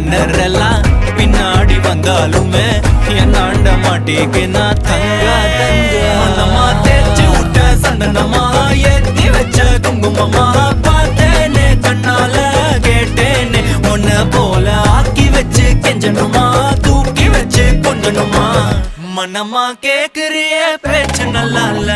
மன்னரெல்லாம் பின்னாடி வந்தாலுமே என்னாண்ட மாட்டேக்கு நான் தங்கா மனமா தேய்ச்சி விட்ட சந்தனமா ஏத்தி வச்ச குங்குமமா பார்த்தேனே கண்ணால கேட்டேனே உன்ன போல ஆக்கி வச்சு கெஞ்சணுமா தூக்கி வச்சு கொண்டணுமா மனமா கேக்குறிய பேச்சு நல்லா இல்ல